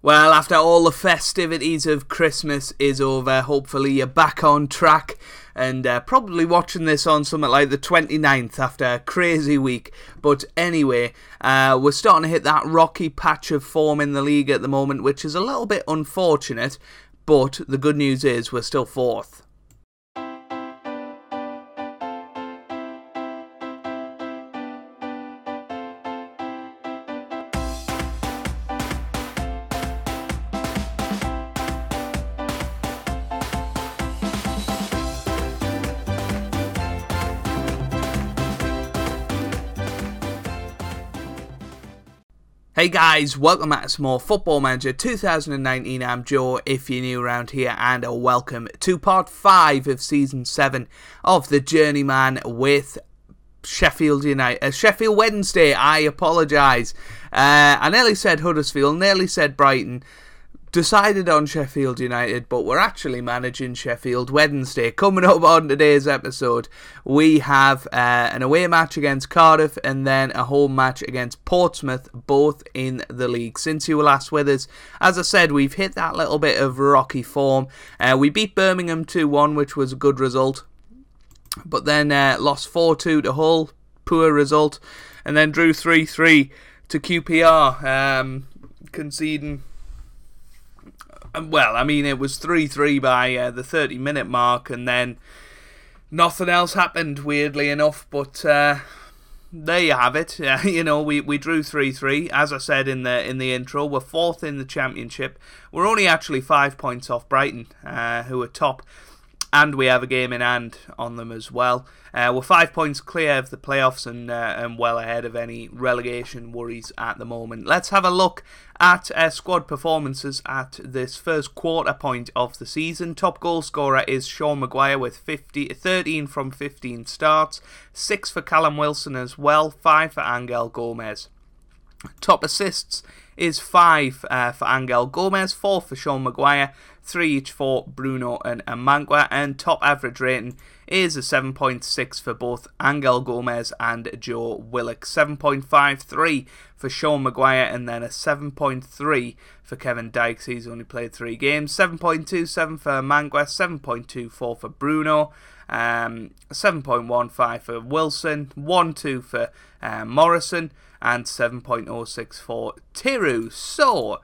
Well, after all the festivities of Christmas is over, hopefully you're back on track and probably watching this on something like the 29th after a crazy week. But anyway, we're starting to hit that rocky patch of form in the league at the moment, which is a little bit unfortunate, but the good news is we're still fourth. Hey guys, welcome back to some more Football Manager 2019. I'm Joe, if you're new around here, and welcome to part 5 of season 7 of the Journeyman with Sheffield Wednesday. I apologise. I nearly said Huddersfield, nearly said Brighton. Decided on Sheffield United, but we're actually managing Sheffield Wednesday. Coming up on today's episode, we have an away match against Cardiff and then a home match against Portsmouth, both in the league. Since you were last with us, as I said, we've hit that little bit of rocky form. We beat Birmingham 2-1, which was a good result, but then lost 4-2 to Hull, poor result, and then drew 3-3 to QPR, conceding. Well, I mean, it was 3-3 by the 30-minute mark, and then nothing else happened, weirdly enough, but there you have it. We drew 3-3. As I said in the intro, we're fourth in the Championship. We're only actually 5 points off Brighton, who are top, and we have a game in hand on them as well. We're 5 points clear of the playoffs and well ahead of any relegation worries at the moment. Let's have a look at squad performances at this first quarter point of the season. Top goal scorer is Sean Maguire with 13 from 15 starts, 6 for Callum Wilson as well, 5 for Angel Gomez. Top assists is 5 for Angel Gomez, 4 for Sean Maguire, 3 each for Bruno and Amangwa, and top average rating is a 7.6 for both Angel Gomez and Joe Willock, 7.53 for Sean Maguire, and then a 7.3 for Kevin Dykes. He's only played 3 games, 7.27 for Amangwa, 7.24 for Bruno, 7.15 for Wilson, 1.2 for Morrison, and 7.06 for Tiru. So,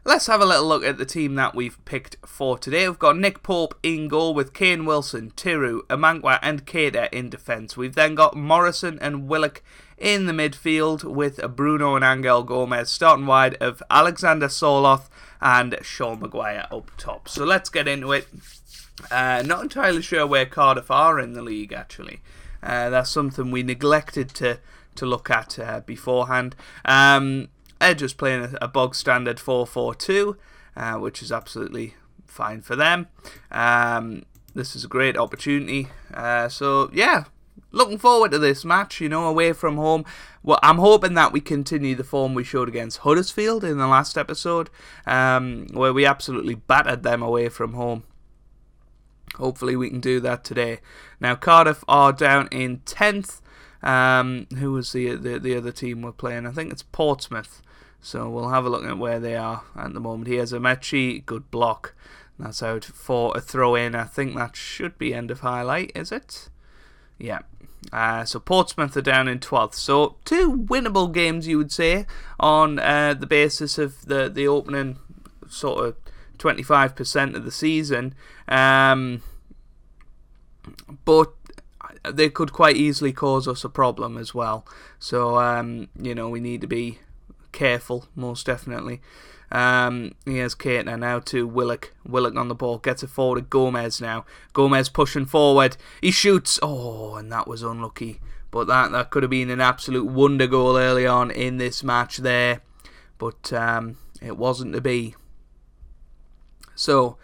let's have a little look at the team that we've picked for today. We've got Nick Pope in goal with Kane Wilson, Tiru, Amangwa and Keita in defence. We've then got Morrison and Willock in the midfield with Bruno and Angel Gomez starting wide of Alexander Soloth and Sean Maguire up top. So let's get into it. Not entirely sure where Cardiff are in the league, actually. That's something we neglected to look at beforehand. They're just playing a bog standard 4-4-2, which is absolutely fine for them. This is a great opportunity. So yeah, looking forward to this match, away from home. Well, I'm hoping that we continue the form we showed against Huddersfield in the last episode, where we absolutely battered them away from home. Hopefully we can do that today. Now Cardiff are down in 10th. Who was the other team we're playing? I think it's Portsmouth. So we'll have a look at where they are at the moment. Here's Amechi, good block. That's out for a throw in. I think that should be end of highlight, is it? Yeah. So Portsmouth are down in 12th. So 2 winnable games, you would say, on the basis of the opening sort of 25% of the season. But they could quite easily cause us a problem as well. So, we need to be careful, most definitely. Here's Keita now to Willock. Willock on the ball, gets it forward to Gomez now. Gomez pushing forward. He shoots. Oh, and that was unlucky. But that could have been an absolute wonder goal early on in this match there. But it wasn't to be. So,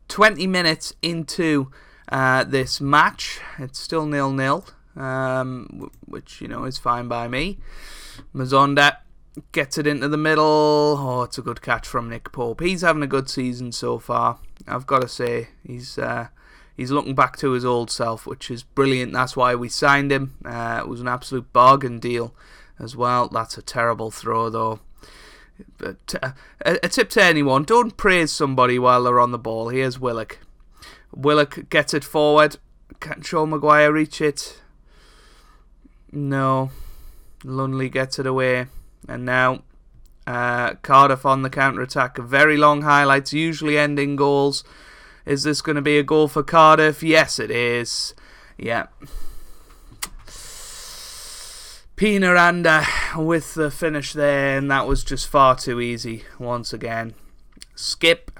20 minutes into this match, it's still 0-0, which is fine by me. Mazonda gets it into the middle. Oh, it's a good catch from Nick Pope. He's having a good season so far, I've got to say. He's looking back to his old self, which is brilliant. That's why we signed him. It was an absolute bargain deal as well. That's a terrible throw though. But a tip to anyone, don't praise somebody while they're on the ball. Here's Willock. Willock gets it forward. Can Sean Maguire reach it? No. Lunley gets it away. And now Cardiff on the counter-attack. Very long highlights, usually ending goals. Is this going to be a goal for Cardiff? Yes, it is. Yeah. Pinaranda with the finish there, and that was just far too easy once again. Skip.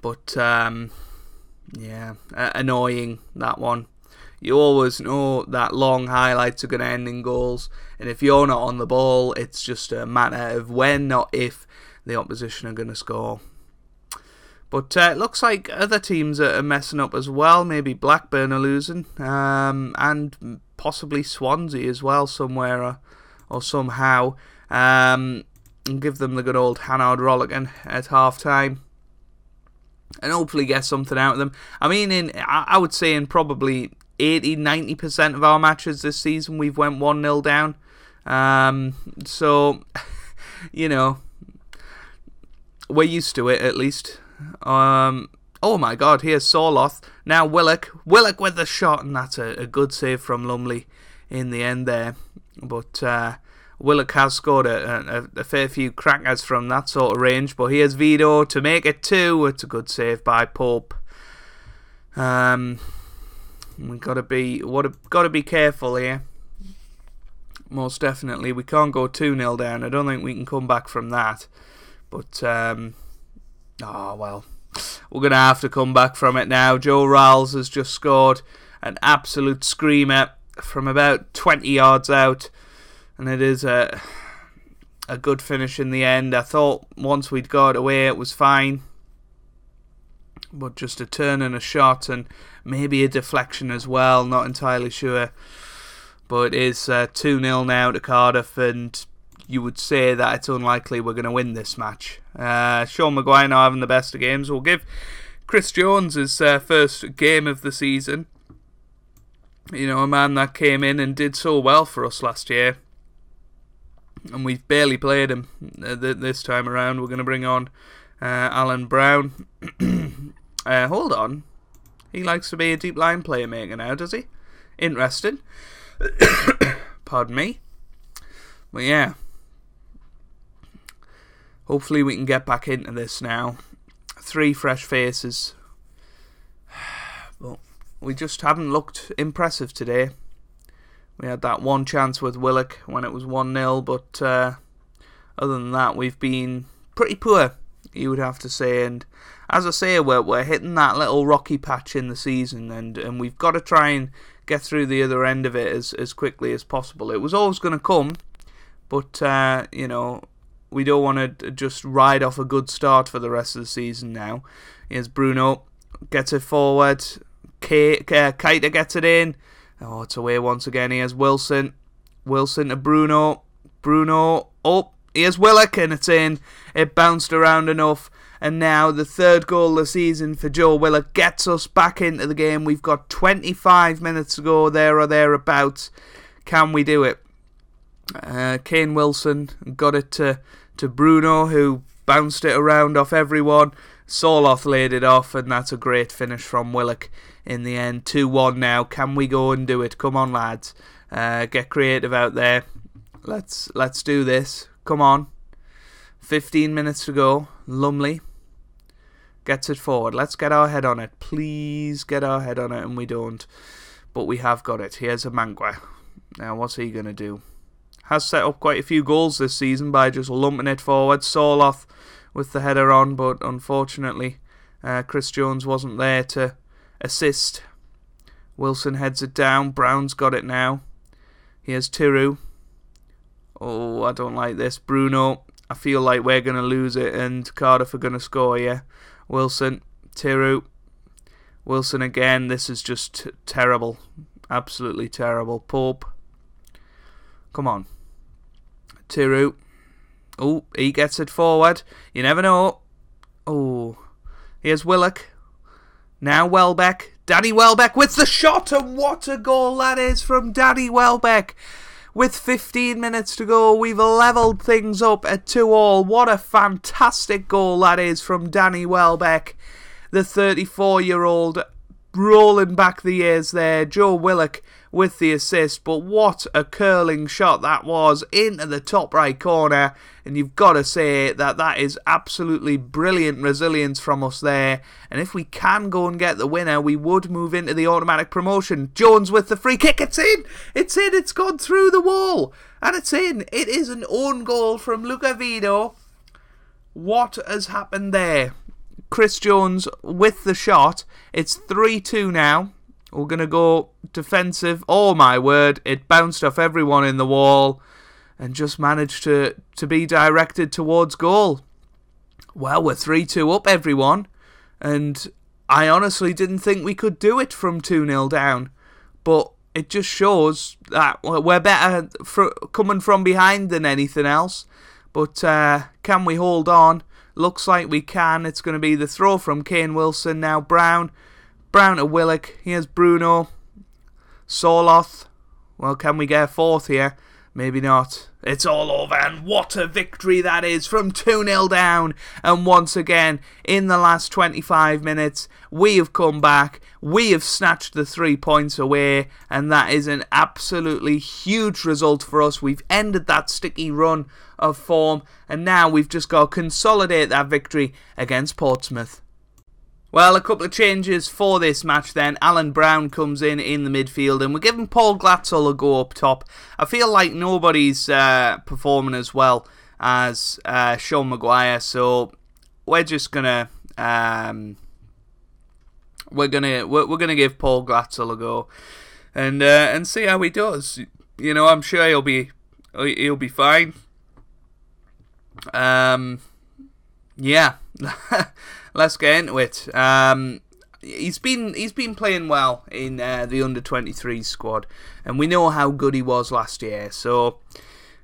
But, yeah, annoying, that one. You always know that long highlights are going to end in goals, and if you're not on the ball, it's just a matter of when, not if, the opposition are going to score. But it looks like other teams are messing up as well. Maybe Blackburn are losing, and possibly Swansea as well somewhere or somehow. And give them the good old Hannard Rolligan at half-time. And hopefully get something out of them. I mean, I would say in probably 80-90% of our matches this season, we've went 1-0 down. So, you know, we're used to it at least. Oh my God, here's Sorloth. Now Willock with the shot, and that's a good save from Lumley in the end there. But Willock has scored a fair few crackers from that sort of range. But here's Vito to make it 2. It's a good save by Pope. We've got to be careful here. Most definitely, we can't go 2-0 down. I don't think we can come back from that. But oh well, we're gonna have to come back from it now. Joe Ralls has just scored an absolute screamer from about 20 yards out, and it is a good finish in the end. I thought once we'd got away it was fine, but just a turn and a shot and maybe a deflection as well, not entirely sure. But it is 2-0 now to Cardiff, and you would say that it's unlikely we're going to win this match. Sean Maguire now having the best of games. We'll give Chris Jones his first game of the season. You know, a man that came in and did so well for us last year. And we've barely played him this time around. We're going to bring on Alan Brown. Hold on. He likes to be a deep line playmaker now, does he? Interesting. Pardon me. But yeah. Hopefully we can get back into this now. 3 fresh faces. But we just haven't looked impressive today. We had that one chance with Willock when it was 1-0, but other than that we've been pretty poor, you would have to say. And as I say, we're hitting that little rocky patch in the season, and we've got to try and get through the other end of it as quickly as possible. It was always going to come, but you know, we don't want to just ride off a good start for the rest of the season now. Here's Bruno, gets it forward. Keita gets it in. Oh, it's away once again. Here's Wilson. Wilson to Bruno. Bruno. Oh, here's Willock, and it's in. It bounced around enough. And now the 3rd goal of the season for Joe Willock gets us back into the game. We've got 25 minutes to go, there or thereabouts. Can we do it? Kane Wilson got it to Bruno, who bounced it around off everyone. Sorloth laid it off, and that's a great finish from Willock in the end. 2-1 now. Can we go and do it? Come on, lads. Get creative out there. Let's do this. Come on. 15 minutes to go. Lumley gets it forward. Let's get our head on it. Please get our head on it, and we don't. But we have got it. Here's a Mangwa. Now, what's he going to do? Has set up quite a few goals this season by just lumping it forward. Sorloth with the header on, but unfortunately Chris Jones wasn't there to assist. Wilson heads it down. Brown's got it now. Here's Tiru. Oh, I don't like this. Bruno. I feel like we're going to lose it and Cardiff are going to score, yeah. Wilson. Tiru. Wilson again. This is just terrible. Absolutely terrible. Pope. Come on. Tiru. Oh, he gets it forward. You never know. Oh. Here's Willock. Now Welbeck. Daddy Welbeck with the shot, and what a goal that is from Daddy Welbeck. with 15 minutes to go. We've levelled things up at 2-2. What a fantastic goal that is from Danny Welbeck, the 34-year-old, rolling back the years there. Joe Willock with the assist, but what a curling shot that was into the top right corner, and you've got to say that that is absolutely brilliant resilience from us there, and if we can go and get the winner, we would move into the automatic promotion. Jones with the free kick, it's in, it's gone through the wall, and it's in. It is an own goal from Luca Vido. What has happened there? Chris Jones with the shot. It's 3-2 now. We're going to go defensive. Oh my word, it bounced off everyone in the wall and just managed to be directed towards goal. Well, we're 3-2 up, everyone. And I honestly didn't think we could do it from 2-0 down. But it just shows that we're better coming from behind than anything else. But can we hold on? Looks like we can. It's going to be the throw from Kane Wilson. Now Brown to Willock. Here's Bruno. Soloth. Well, can we get a fourth here? Maybe not. It's all over, and what a victory that is from 2-0 down. And once again, in the last 25 minutes, we have come back. We have snatched the 3 points away, and that is an absolutely huge result for us. We've ended that sticky run of form, and now we've just got to consolidate that victory against Portsmouth. Well, a couple of changes for this match then. Alan Brown comes in the midfield, and we're giving Paul Glatzel a go up top. I feel like nobody's performing as well as Sean Maguire, so we're just gonna we're gonna give Paul Glatzel a go and see how he does. You know, I'm sure he'll be fine. Yeah. Let's get into it. He's been playing well in the under-23 squad, and we know how good he was last year. So,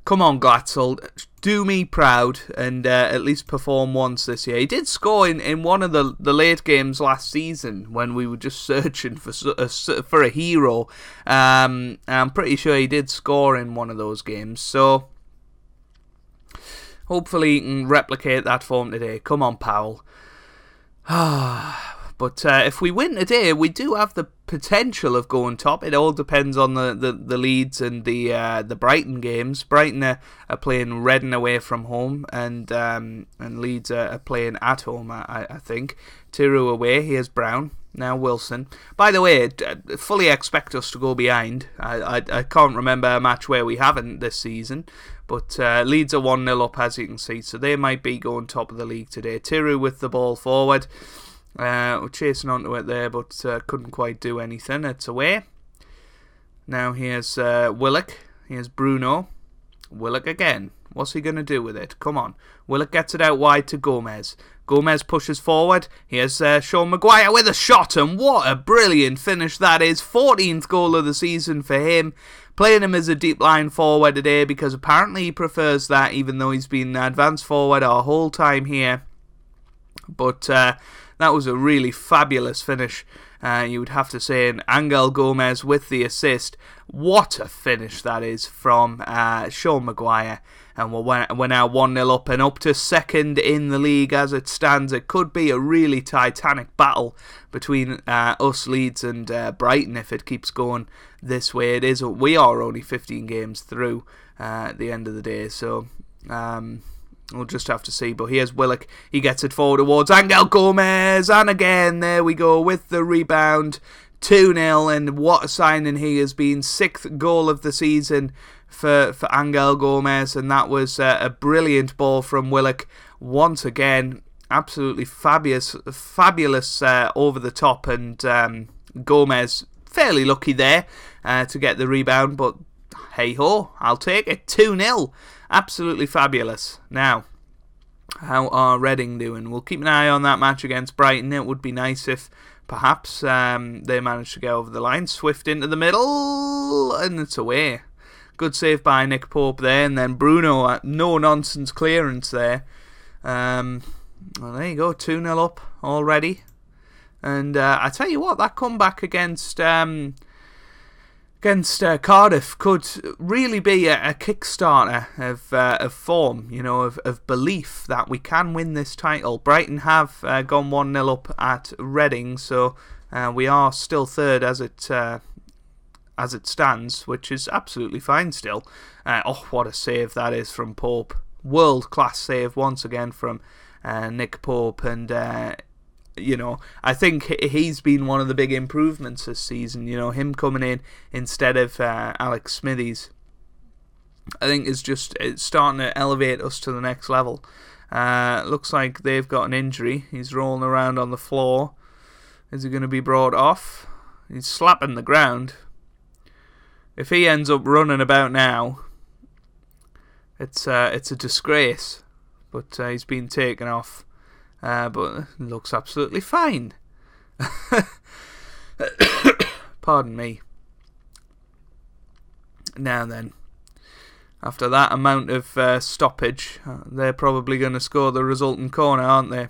come on, Glatzel, do me proud and at least perform once this year. He did score in one of the late games last season when we were just searching for a hero. I'm pretty sure he did score in one of those games. So, hopefully he can replicate that form today. Come on, Powell. But if we win today, we do have the potential of going top. It all depends on the Leeds and the Brighton games. Brighton are playing Reading away from home, and Leeds are playing at home, I think. Tiru away, here's Brown, now Wilson. By the way, fully expect us to go behind. I can't remember a match where we haven't this season. But Leeds are 1-0 up, as you can see, so they might be going top of the league today. Tiru with the ball forward. We're chasing onto it there, but couldn't quite do anything. It's away. Now here's Willock. Here's Bruno. Willock again. What's he going to do with it? Come on. Willock gets it out wide to Gomez. Gomez pushes forward. Here's Sean Maguire with a shot, and what a brilliant finish that is. 14th goal of the season for him. Playing him as a deep line forward today because apparently he prefers that, even though he's been advanced forward our whole time here. But that was a really fabulous finish, you would have to say. And Angel Gomez with the assist. What a finish that is from Sean Maguire. And we're now 1-0 up and up to second in the league as it stands. It could be a really titanic battle between us, Leeds, and Brighton if it keeps going this way. It is. We are only 15 games through at the end of the day, so we'll just have to see. But here's Willock. He gets it forward towards Angel Gomez, and again, there we go with the rebound. 2-0, and what a signing he has been. 6th goal of the season for Angel Gomez, and that was a brilliant ball from Willock once again. Absolutely fabulous over the top, and Gomez fairly lucky there to get the rebound, but hey ho, I'll take it. 2-0, absolutely fabulous. Now, how are Reading doing? We'll keep an eye on that match against Brighton. It would be nice if perhaps they managed to get over the line. Swift into the middle, and it's away. Good save by Nick Pope there, and then Bruno, no nonsense clearance there. Well, there you go, 2-0 up already. And I tell you what, that comeback against against Cardiff could really be a kickstarter of form, of belief that we can win this title. Brighton have gone 1-0 up at Reading, so we are still third as it stands, which is absolutely fine still. What a save that is from Pope. World-class save once again from Nick Pope, and I think he's been one of the big improvements this season. Him coming in instead of Alex Smithies, I think it's starting to elevate us to the next level. Looks like they've got an injury. He's rolling around on the floor. Is he going to be brought off? He's slapping the ground. If he ends up running about now, it's a disgrace. But he's been taken off. But looks absolutely fine. Pardon me. Now then, after that amount of stoppage, they're probably going to score the resulting corner, aren't they?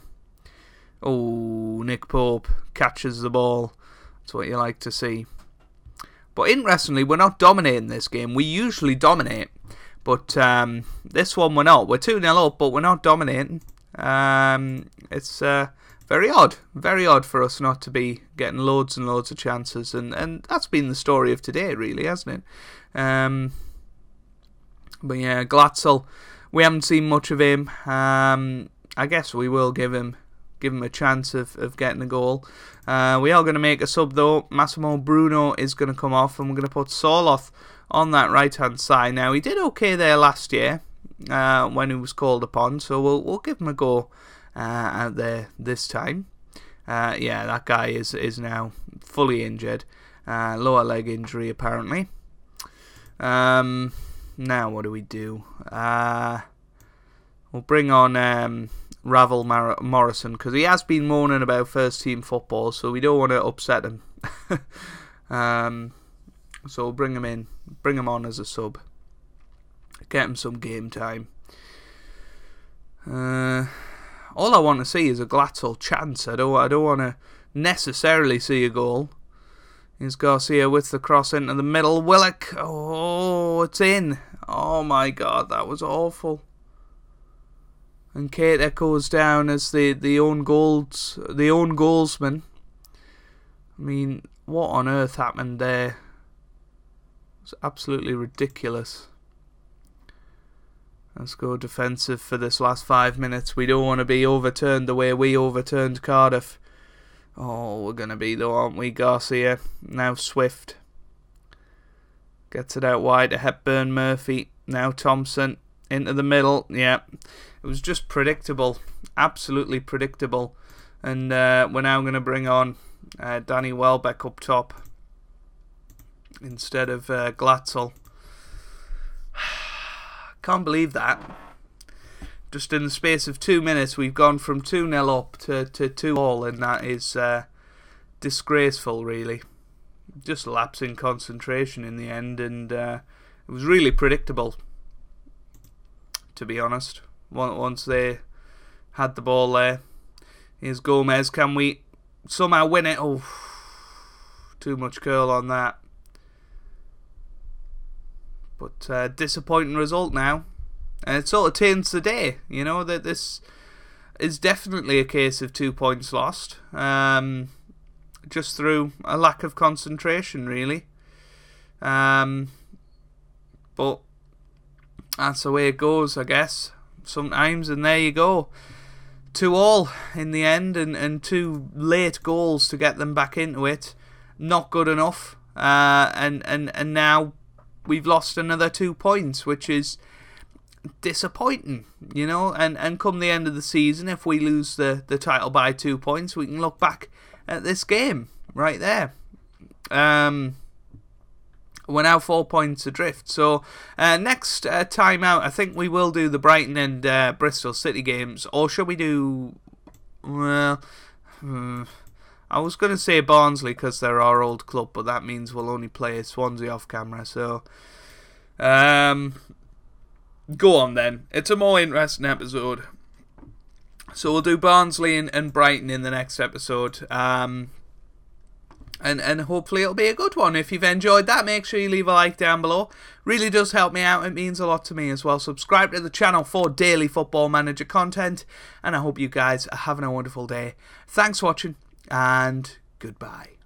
Oh, Nick Pope catches the ball. That's what you like to see. But interestingly, we're not dominating this game. We usually dominate. But this one we're not. We're 2-0 up, but we're not dominating. It's very odd for us not to be getting loads and loads of chances, and that's been the story of today, really, hasn't it? But yeah, Glatzel, we haven't seen much of him. I guess we will give him a chance of getting a goal. We are going to make a sub though. Massimo Bruno is going to come off, and we're going to put Soloth on that right hand side. Now, he did okay there last year when he was called upon, so we'll give him a go out there this time. Yeah, that guy is now fully injured, lower leg injury apparently. Now what do we do? We'll bring on Ravel Morrison, because he has been moaning about first team football, so we don't want to upset him. So we'll bring him on as a sub. Get him some game time. All I want to see is a Glatzel chance. I don't want to necessarily see a goal. Here's Garcia with the cross into the middle. Willock. Oh, it's in. Oh my God, that was awful. And Keita goes down as the own goalsman. I mean, what on earth happened there? It's absolutely ridiculous. Let's go defensive for this last 5 minutes. We don't want to be overturned the way we overturned Cardiff. Oh, we're going to be though, aren't we? Garcia. Now Swift. Gets it out wide to Hepburn Murphy. Now Thompson. Into the middle. Yeah. It was just predictable. Absolutely predictable. And we're now going to bring on Danny Welbeck up top instead of Glatzel. Can't believe that. Just in the space of 2 minutes, we've gone from 2-0 up to 2-all, and that is disgraceful, really. Just lapse in concentration in the end, and it was really predictable, to be honest. Once they had the ball there. Here's Gomez. Can we somehow win it? Oh, too much curl on that. But disappointing result now. And it sort of taints the day, that this is definitely a case of 2 points lost. Just through a lack of concentration, really. But that's the way it goes, I guess. Sometimes, and there you go. 2-all in the end, and 2 late goals to get them back into it. Not good enough. And now we've lost another 2 points, which is disappointing, and come the end of the season, if we lose the title by 2 points, we can look back at this game right there. We're now 4 points adrift, so next time out, I think we will do the Brighton and Bristol City games, or should we do, I was going to say Barnsley because they're our old club, but that means we'll only play Swansea off camera, so go on then. It's a more interesting episode. So we'll do Barnsley and Brighton in the next episode. And hopefully it'll be a good one. If you've enjoyed that, make sure you leave a like down below. Really does help me out. It means a lot to me as well. Subscribe to the channel for daily Football Manager content. And I hope you guys are having a wonderful day. Thanks for watching, and goodbye.